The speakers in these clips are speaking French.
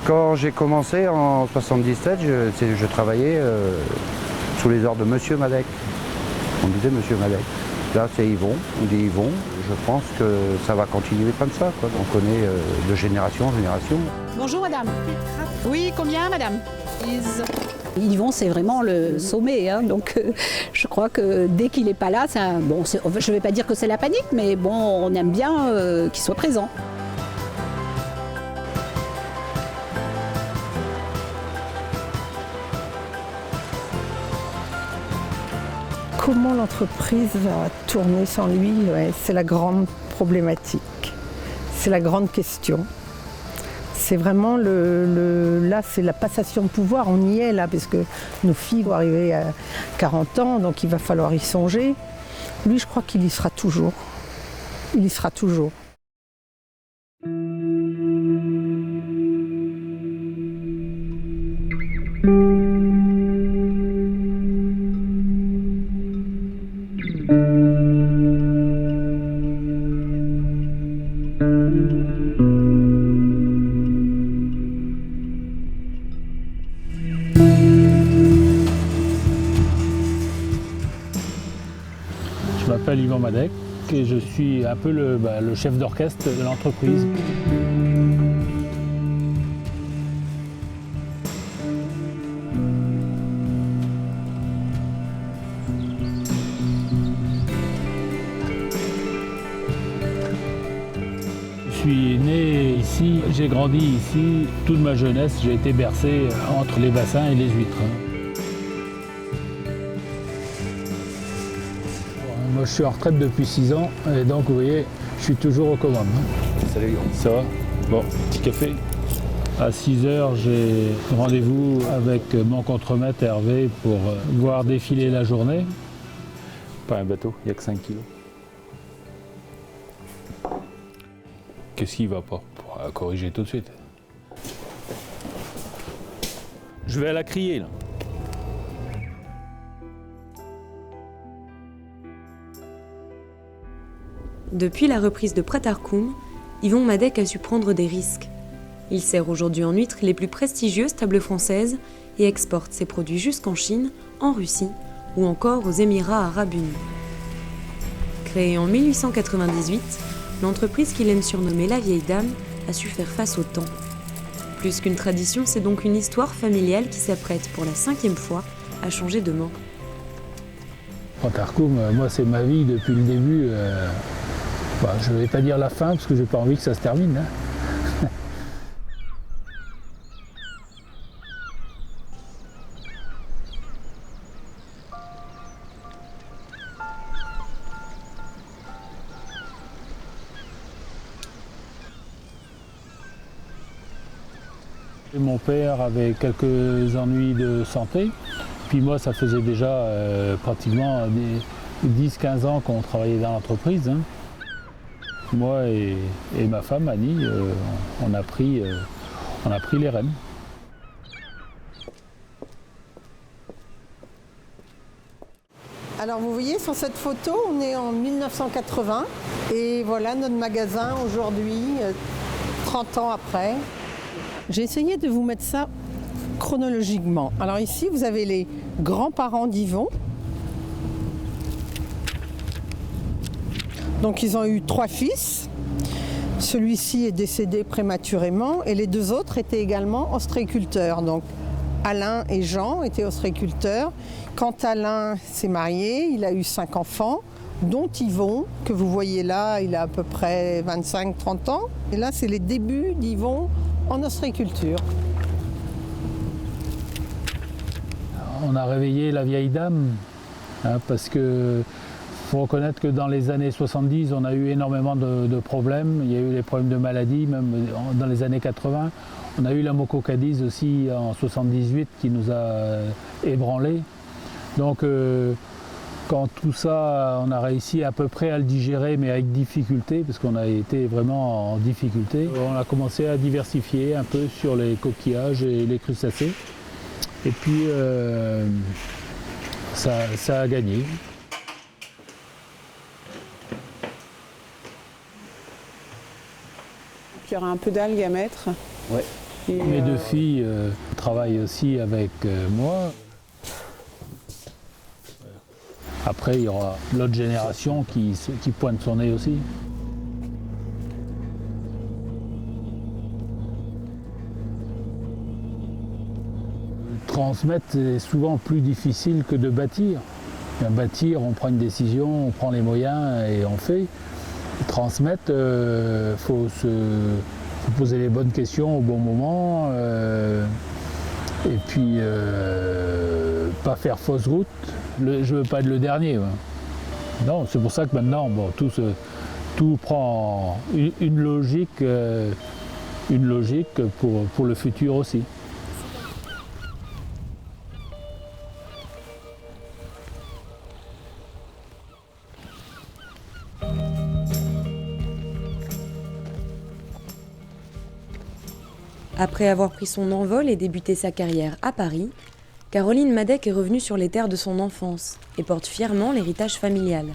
Quand j'ai commencé en 77, je travaillais sous les ordres de Monsieur Madec. On disait Monsieur Madec. Là, c'est Yvon, on dit Yvon. Je pense que ça va continuer comme ça, quoi. On connaît de génération en génération. Bonjour madame. Oui, combien madame? Yvon, c'est vraiment le sommet, hein, donc je crois que dès qu'il n'est pas là, bon, je ne vais pas dire que c'est la panique, mais bon, on aime bien qu'il soit présent. Comment l'entreprise va tourner sans lui, ouais, c'est la grande problématique, c'est la grande question. C'est vraiment là, c'est la passation de pouvoir, on y est là, parce que nos filles vont arriver à 40 ans, donc il va falloir y songer. Lui, je crois qu'il y sera toujours. Il y sera toujours. Je m'appelle Yvon Madec et je suis un peu le chef d'orchestre de l'entreprise. Je suis né ici, j'ai grandi ici, toute ma jeunesse j'ai été bercé entre les bassins et les huîtres. Moi je suis en retraite depuis 6 ans et donc vous voyez, je suis toujours aux commandes. Salut. Ça va? Bon, petit café. À 6h, j'ai rendez-vous avec mon contremaître Hervé pour voir défiler la journée. Pas un bateau, il n'y a que 5 kilos. Qu'est-ce qui ne va pas? Pour corriger tout de suite. Je vais à la crier là. Depuis la reprise de Pratarkoum, Yvon Madec a su prendre des risques. Il sert aujourd'hui en huîtres les plus prestigieuses tables françaises et exporte ses produits jusqu'en Chine, en Russie ou encore aux Émirats arabes unis. Créée en 1898, l'entreprise qu'il aime surnommer la vieille dame a su faire face au temps. Plus qu'une tradition, c'est donc une histoire familiale qui s'apprête pour la 5e fois à changer de main. Pratarkoum, moi c'est ma vie depuis le début. Je ne vais pas dire la fin parce que j'ai pas envie que ça se termine. Hein. Mon père avait quelques ennuis de santé, puis moi ça faisait déjà pratiquement 10-15 ans qu'on travaillait dans l'entreprise. Hein. Moi et ma femme Annie, on a pris les rênes. Alors vous voyez sur cette photo, on est en 1980 et voilà notre magasin aujourd'hui, 30 ans après. J'ai essayé de vous mettre ça chronologiquement. Alors ici vous avez les grands-parents d'Yvon. Donc ils ont eu 3 fils. Celui-ci est décédé prématurément et les 2 autres étaient également ostréiculteurs. Donc Alain et Jean étaient ostréiculteurs. Quand Alain s'est marié, il a eu 5 enfants, dont Yvon, que vous voyez là, il a à peu près 25-30 ans. Et là, c'est les débuts d'Yvon en ostréiculture. On a réveillé la vieille dame, hein, parce que faut reconnaître que dans les années 70, on a eu énormément de problèmes. Il y a eu les problèmes de maladie, même dans les années 80. On a eu la mucocadise aussi en 78 qui nous a ébranlés. Donc quand tout ça, on a réussi à peu près à le digérer, mais avec difficulté, parce qu'on a été vraiment en difficulté. On a commencé à diversifier un peu sur les coquillages et les crustacés. Et puis ça a gagné. Il y aura un peu d'algues à mettre. Ouais. Mes deux filles travaillent aussi avec moi. Après, il y aura l'autre génération qui pointe son nez aussi. Transmettre, c'est souvent plus difficile que de bâtir. Bâtir, on prend une décision, on prend les moyens et on fait. Transmettre, faut poser les bonnes questions au bon moment et puis pas faire fausse route. Je ne veux pas être le dernier. Non, c'est pour ça que maintenant, bon, tout prend une logique pour le futur aussi. Après avoir pris son envol et débuté sa carrière à Paris, Caroline Madec est revenue sur les terres de son enfance et porte fièrement l'héritage familial.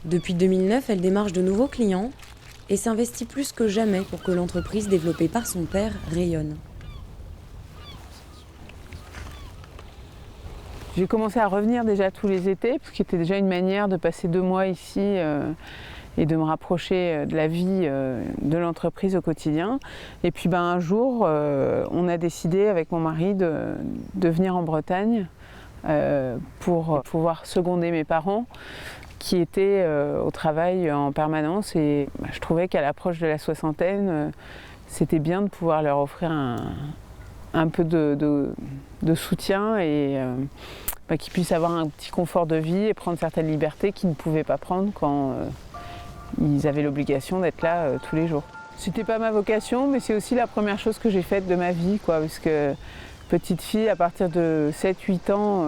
Depuis 2009, elle démarche de nouveaux clients et s'investit plus que jamais pour que l'entreprise développée par son père rayonne. J'ai commencé à revenir déjà tous les étés, ce qui était déjà une manière de passer 2 mois ici et de me rapprocher de la vie de l'entreprise au quotidien. Et puis un jour, on a décidé avec mon mari de venir en Bretagne pour pouvoir seconder mes parents qui étaient au travail en permanence. Et je trouvais qu'à l'approche de la soixantaine, c'était bien de pouvoir leur offrir un peu de soutien et qu'ils puissent avoir un petit confort de vie et prendre certaines libertés qu'ils ne pouvaient pas prendre quand ils avaient l'obligation d'être là tous les jours. C'était pas ma vocation, mais c'est aussi la première chose que j'ai faite de ma vie, parce que petite fille, à partir de 7-8 ans,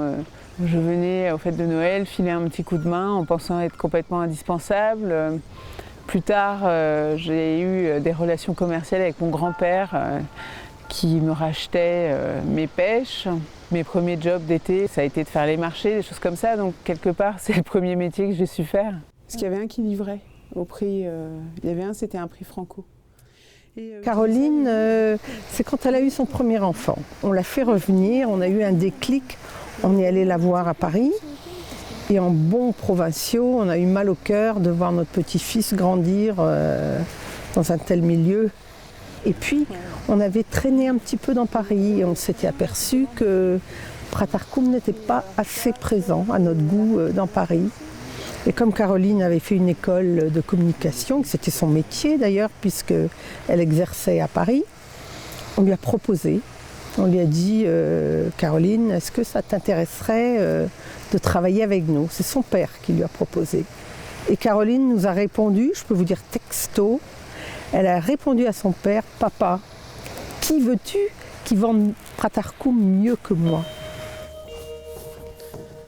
je venais aux fêtes de Noël filer un petit coup de main en pensant être complètement indispensable. Plus tard, j'ai eu des relations commerciales avec mon grand-père qui me rachetait mes pêches. Mes premiers jobs d'été, ça a été de faire les marchés, des choses comme ça. Donc quelque part, c'est le premier métier que j'ai su faire. Parce qu'il y avait un qui livrait au prix, il y avait un, c'était un prix franco. Caroline, c'est quand elle a eu son premier enfant. On l'a fait revenir, on a eu un déclic, on est allé la voir à Paris. Et en bons provinciaux, on a eu mal au cœur de voir notre petit-fils grandir dans un tel milieu. Et puis, on avait traîné un petit peu dans Paris et on s'était aperçu que Pratarkoum n'était pas assez présent à notre goût dans Paris. Et comme Caroline avait fait une école de communication, c'était son métier d'ailleurs, puisqu'elle exerçait à Paris, on lui a proposé, on lui a dit « Caroline, est-ce que ça t'intéresserait de travailler avec nous ?» C'est son père qui lui a proposé. Et Caroline nous a répondu, je peux vous dire texto, elle a répondu à son père « Papa, qui veux-tu qui vende Pratarkoum mieux que moi ?»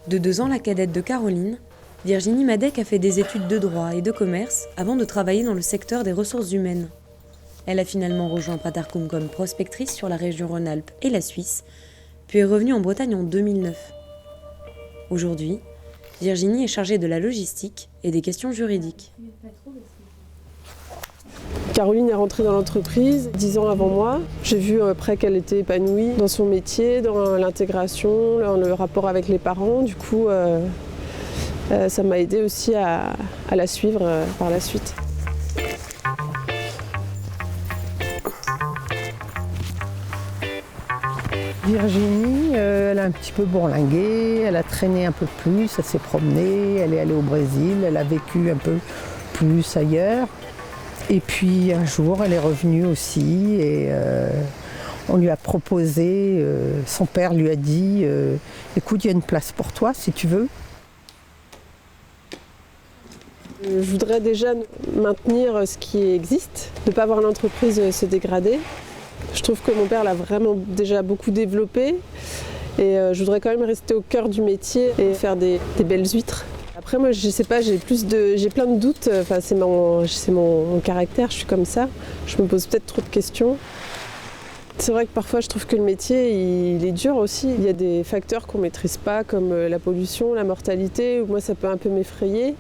De 2 ans la cadette de Caroline, Virginie Madec a fait des études de droit et de commerce avant de travailler dans le secteur des ressources humaines. Elle a finalement rejoint Pratarkoum comme prospectrice sur la région Rhône-Alpes et la Suisse, puis est revenue en Bretagne en 2009. Aujourd'hui, Virginie est chargée de la logistique et des questions juridiques. Caroline est rentrée dans l'entreprise 10 ans avant moi. J'ai vu après qu'elle était épanouie dans son métier, dans l'intégration, dans le rapport avec les parents. Du coup, ça m'a aidé aussi à la suivre par la suite. Virginie, elle a un petit peu bourlingué, elle a traîné un peu plus, elle s'est promenée, elle est allée au Brésil, elle a vécu un peu plus ailleurs. Et puis un jour, elle est revenue aussi et on lui a proposé, son père lui a dit « Écoute, il y a une place pour toi si tu veux ». Je voudrais déjà maintenir ce qui existe, ne pas voir l'entreprise se dégrader. Je trouve que mon père l'a vraiment déjà beaucoup développé et je voudrais quand même rester au cœur du métier et faire des belles huîtres. Après moi je sais pas, j'ai plein de doutes, enfin, c'est mon caractère, je suis comme ça, je me pose peut-être trop de questions. C'est vrai que parfois je trouve que le métier il est dur aussi, il y a des facteurs qu'on ne maîtrise pas comme la pollution, la mortalité, où moi ça peut un peu m'effrayer.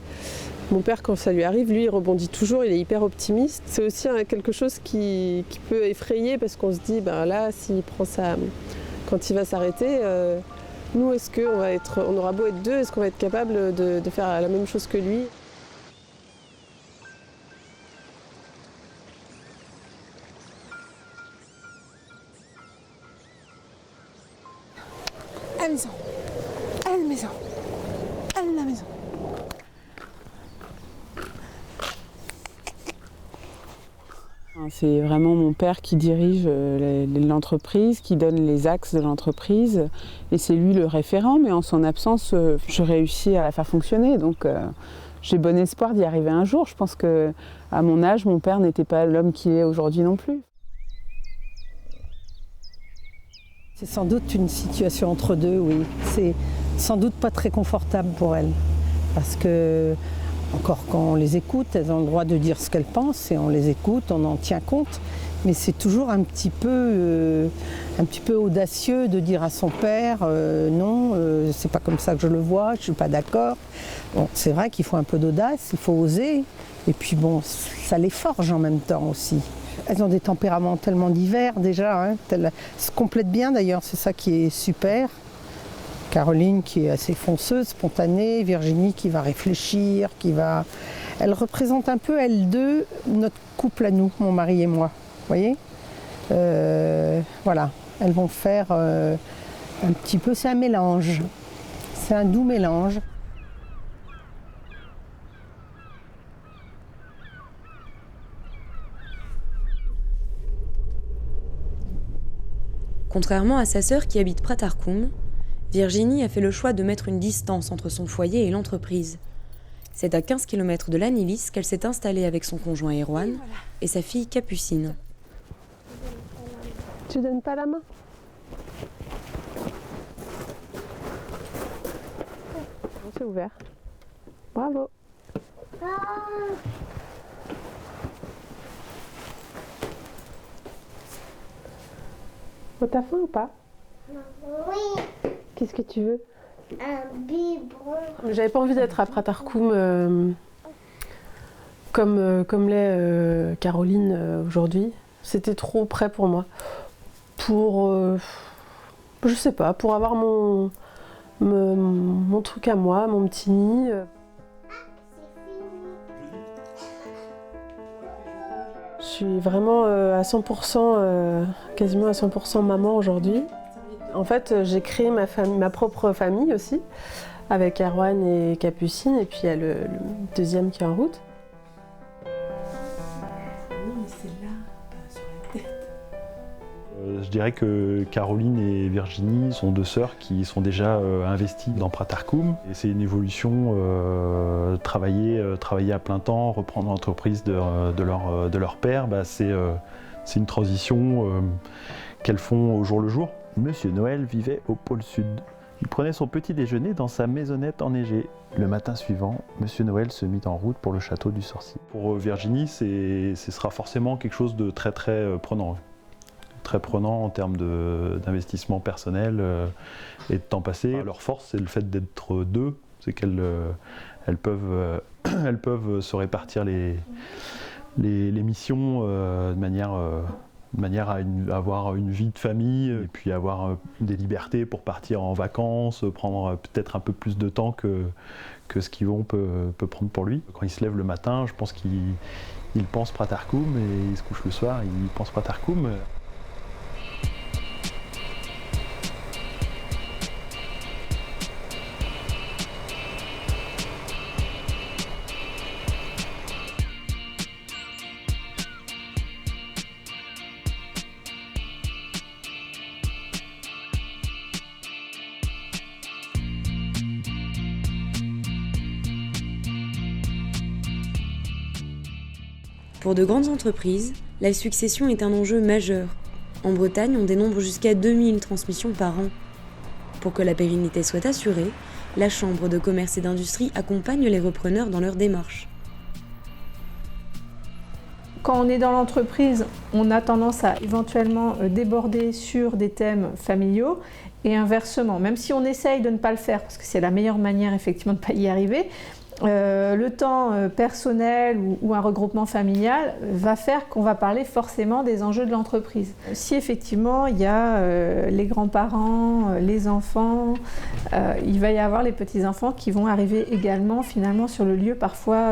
Mon père, quand ça lui arrive, lui, il rebondit toujours, il est hyper optimiste. C'est aussi quelque chose qui peut effrayer parce qu'on se dit, ben là, s'il prend ça, quand il va s'arrêter, nous, est-ce on aura beau être deux, est-ce qu'on va être capable de faire la même chose que lui? À la maison. À la maison. À la maison. C'est vraiment mon père qui dirige l'entreprise, qui donne les axes de l'entreprise. Et c'est lui le référent, mais en son absence, je réussis à la faire fonctionner. Donc j'ai bon espoir d'y arriver un jour. Je pense qu'à mon âge, mon père n'était pas l'homme qu'il est aujourd'hui non plus. C'est sans doute une situation entre deux, oui. C'est sans doute pas très confortable pour elle. Parce que, encore quand on les écoute, elles ont le droit de dire ce qu'elles pensent et on les écoute, on en tient compte. Mais c'est toujours un petit peu audacieux de dire à son père non, c'est pas comme ça que je le vois, je suis pas d'accord. Bon, c'est vrai qu'il faut un peu d'audace, il faut oser. Et puis bon, ça les forge en même temps aussi. Elles ont des tempéraments tellement divers déjà, hein. Elles se complètent bien d'ailleurs, c'est ça qui est super. Caroline qui est assez fonceuse, spontanée, Virginie qui va réfléchir, Elle représente un peu, elles deux, notre couple à nous, mon mari et moi. Vous voyez, voilà, elles vont faire un petit peu, c'est un mélange. C'est un doux mélange. Contrairement à sa sœur qui habite Pratarkoum, Virginie a fait le choix de mettre une distance entre son foyer et l'entreprise. C'est à 15 km de l'Anilis qu'elle s'est installée avec son conjoint Erwan et sa fille Capucine. Tu donnes pas la main? C'est ouvert. Bravo. Oh, t'as faim ou pas? Oui. Qu'est-ce que tu veux? Un biberon. J'avais pas envie d'être à Pratarkoum comme l'est Caroline aujourd'hui. C'était trop près pour moi. Je sais pas, pour avoir mon truc à moi, mon petit nid. Je suis vraiment à 100%, quasiment à 100% maman aujourd'hui. En fait, j'ai créé ma propre famille aussi, avec Erwan et Capucine, et puis il y a le deuxième qui est en route. Je dirais que Caroline et Virginie sont deux sœurs qui sont déjà investies dans Pratarkoum. Et c'est une évolution, travailler à plein temps, reprendre l'entreprise de leur père, c'est une transition qu'elles font au jour le jour. Monsieur Noël vivait au pôle Sud. Il prenait son petit déjeuner dans sa maisonnette enneigée. Le matin suivant, Monsieur Noël se mit en route pour le château du Sorcier. Pour Virginie, ce sera forcément quelque chose de très très prenant. Très prenant en termes d'investissement personnel et de temps passé. Leur force, c'est le fait d'être deux, c'est qu'elles peuvent se répartir les missions de manière à avoir une vie de famille et puis avoir des libertés pour partir en vacances, prendre peut-être un peu plus de temps que ce qu'Yvon peut prendre pour lui. Quand il se lève le matin, je pense qu'il pense Pratarkoum et il se couche le soir, il pense Pratarkoum. Pour de grandes entreprises, la succession est un enjeu majeur. En Bretagne, on dénombre jusqu'à 2000 transmissions par an. Pour que la pérennité soit assurée, la Chambre de commerce et d'industrie accompagne les repreneurs dans leur démarche. Quand on est dans l'entreprise, on a tendance à éventuellement déborder sur des thèmes familiaux et inversement. Même si on essaye de ne pas le faire, parce que c'est la meilleure manière effectivement de ne pas y arriver, le temps personnel ou un regroupement familial va faire qu'on va parler forcément des enjeux de l'entreprise. Si effectivement il y a les grands-parents, les enfants, il va y avoir les petits-enfants qui vont arriver également finalement sur le lieu parfois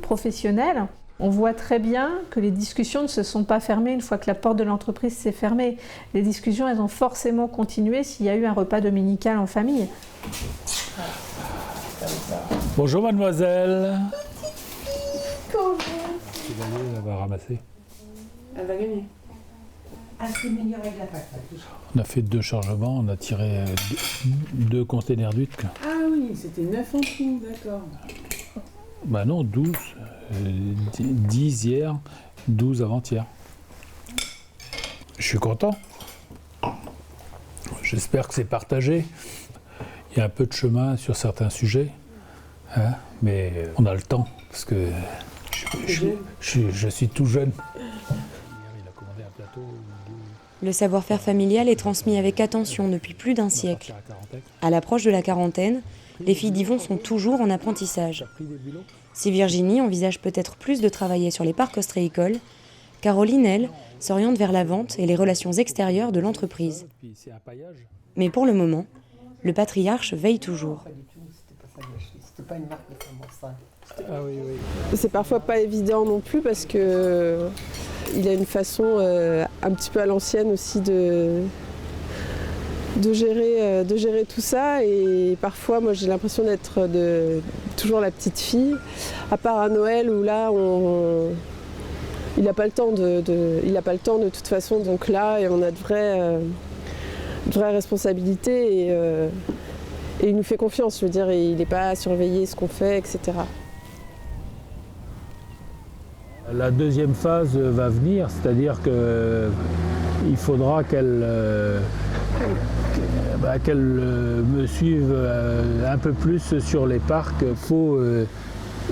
professionnel. On voit très bien que les discussions ne se sont pas fermées une fois que la porte de l'entreprise s'est fermée. Les discussions, elles ont forcément continué s'il y a eu un repas dominical en famille. Bonjour mademoiselle. Comment? Elle va ramasser. Elle va gagner. On a fait 2 chargements, on a tiré 2 containers d'huîtres. Ah oui, c'était 9 en tout, d'accord. Bah non, 12. 10 hier, 12 avant-hier. Je suis content. J'espère que c'est partagé. Il y a un peu de chemin sur certains sujets, hein, mais on a le temps, parce que je suis tout jeune. Le savoir-faire familial est transmis avec attention depuis plus d'1 siècle. À l'approche de la quarantaine, les filles d'Yvon sont toujours en apprentissage. Si Virginie envisage peut-être plus de travailler sur les parcs ostréicoles, Caroline, elle, s'oriente vers la vente et les relations extérieures de l'entreprise. Mais pour le moment, le patriarche veille toujours. C'est parfois pas évident non plus parce que il a une façon un petit peu à l'ancienne aussi de gérer tout ça, et parfois moi j'ai l'impression d'être toujours la petite fille, à part à Noël où là il n'a pas le temps de toute façon, donc là et on a de vraies responsabilités et il nous fait confiance, je veux dire, il n'est pas à surveiller ce qu'on fait, etc. La deuxième phase va venir, c'est-à-dire qu'il faudra qu'elle me suive un peu plus sur les parcs. Il faut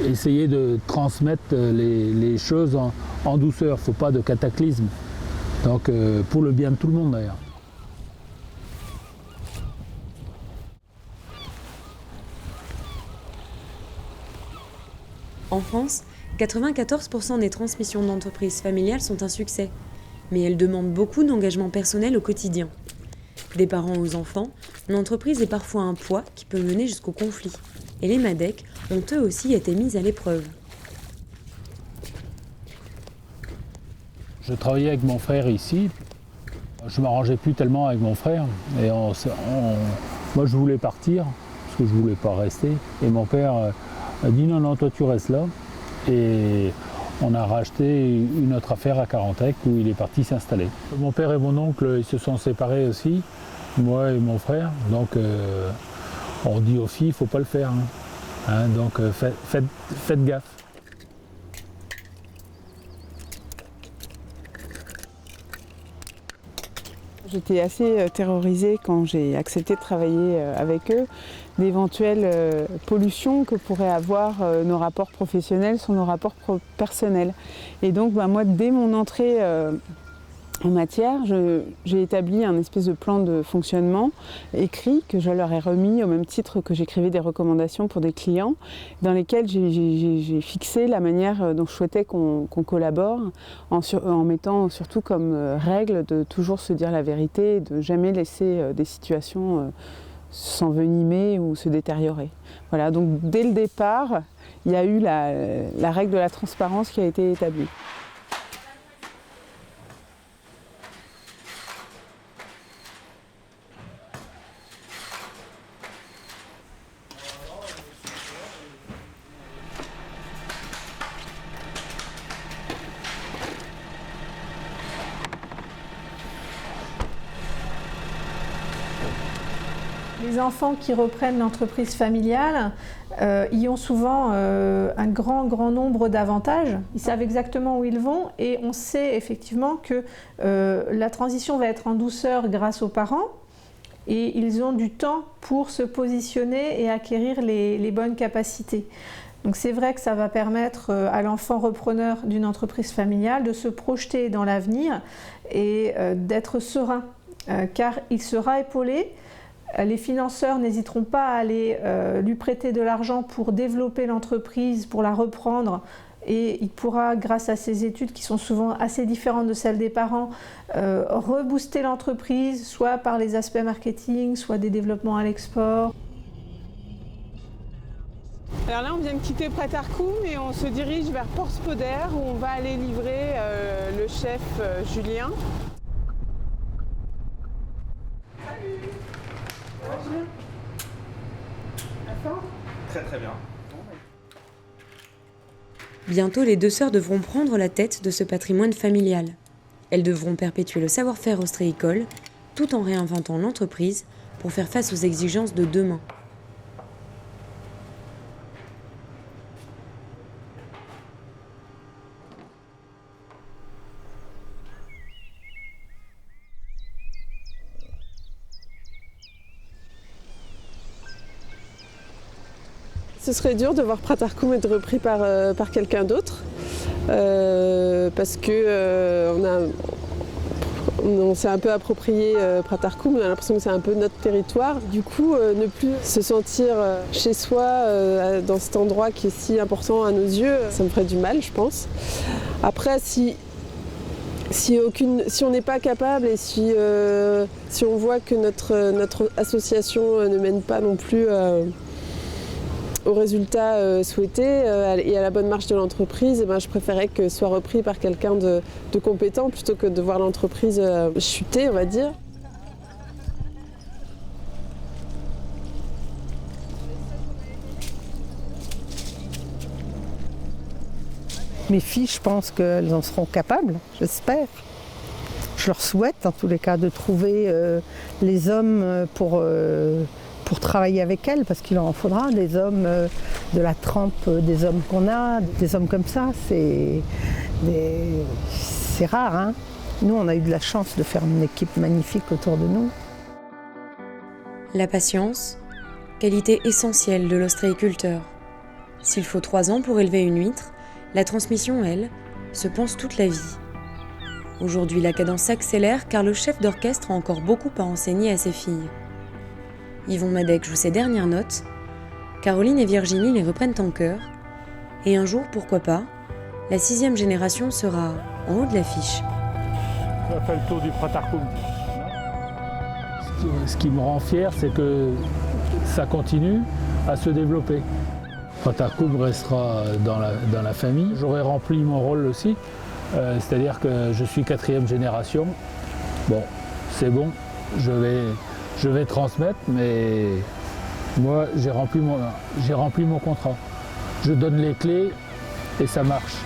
essayer de transmettre les choses en douceur, il ne faut pas de cataclysme. Donc pour le bien de tout le monde d'ailleurs. En France, 94% des transmissions d'entreprises familiales sont un succès, mais elles demandent beaucoup d'engagement personnel au quotidien. Des parents aux enfants, l'entreprise est parfois un poids qui peut mener jusqu'au conflit. Et les MADEC ont eux aussi été mis à l'épreuve. Je travaillais avec mon frère ici. Je ne m'arrangeais plus tellement avec mon frère. Et moi, je voulais partir, parce que je ne voulais pas rester. Et mon père a dit non, toi tu restes là. Et on a racheté une autre affaire à Carantec où il est parti s'installer. Mon père et mon oncle ils se sont séparés aussi, moi et mon frère. Donc on dit aux filles, il ne faut pas le faire. Donc faites gaffe. J'étais assez terrorisée quand j'ai accepté de travailler avec eux, d'éventuelles pollutions que pourraient avoir nos rapports professionnels sur nos rapports personnels. Et donc moi, dès mon entrée en matière, j'ai établi un espèce de plan de fonctionnement écrit que je leur ai remis au même titre que j'écrivais des recommandations pour des clients, dans lesquels j'ai fixé la manière dont je souhaitais qu'on collabore, en mettant surtout comme règle de toujours se dire la vérité et de jamais laisser des situations s'envenimer ou se détériorer. Voilà, donc dès le départ, il y a eu la règle de la transparence qui a été établie. Les enfants qui reprennent l'entreprise familiale y ont souvent un grand nombre d'avantages. Ils savent exactement où ils vont et on sait effectivement que la transition va être en douceur grâce aux parents et ils ont du temps pour se positionner et acquérir les bonnes capacités. Donc c'est vrai que ça va permettre à l'enfant repreneur d'une entreprise familiale de se projeter dans l'avenir et d'être serein car il sera épaulé Les financeurs n'hésiteront pas à aller lui prêter de l'argent pour développer l'entreprise, pour la reprendre. Et il pourra, grâce à ses études qui sont souvent assez différentes de celles des parents, rebooster l'entreprise, soit par les aspects marketing, soit des développements à l'export. Alors là, on vient de quitter Pratarkoum et on se dirige vers Porspoder où on va aller livrer le chef Julien. Salut. Très très bien. Bientôt, les deux sœurs devront prendre la tête de ce patrimoine familial. Elles devront perpétuer le savoir-faire ostréicole tout en réinventant l'entreprise pour faire face aux exigences de demain. Ce serait dur de voir Pratarkoum être repris par quelqu'un d'autre parce que on s'est un peu approprié Pratarkoum, on a l'impression que c'est un peu notre territoire. Du coup, ne plus se sentir chez soi dans cet endroit qui est si important à nos yeux, ça me ferait du mal, je pense. Après, si on n'est pas capable et si on voit que notre association ne mène pas non plus au résultat souhaité et à la bonne marche de l'entreprise, je préférais que ce soit repris par quelqu'un de compétent plutôt que de voir l'entreprise chuter, on va dire. Mes filles, je pense qu'elles en seront capables, j'espère. Je leur souhaite en tous les cas de trouver les hommes pour travailler avec elles, parce qu'il en faudra des hommes de la trempe des hommes qu'on a, des hommes comme ça, c'est rare. Hein. Nous, on a eu de la chance de faire une équipe magnifique autour de nous. La patience, qualité essentielle de l'ostréiculteur. S'il faut 3 ans pour élever une huître, la transmission, elle, se pense toute la vie. Aujourd'hui, la cadence s'accélère car le chef d'orchestre a encore beaucoup à enseigner à ses filles. Yvon Madec joue ses dernières notes, Caroline et Virginie les reprennent en chœur, et un jour, pourquoi pas, la 6e génération sera en haut de l'affiche. On a fait le tour du Pratarkoum. Ce qui me rend fier, c'est que ça continue à se développer. Pratarkoum restera dans la famille. J'aurai rempli mon rôle aussi, c'est-à-dire que je suis 4e génération. Bon, c'est bon, je vais transmettre, mais moi j'ai rempli mon contrat. Je donne les clés et ça marche.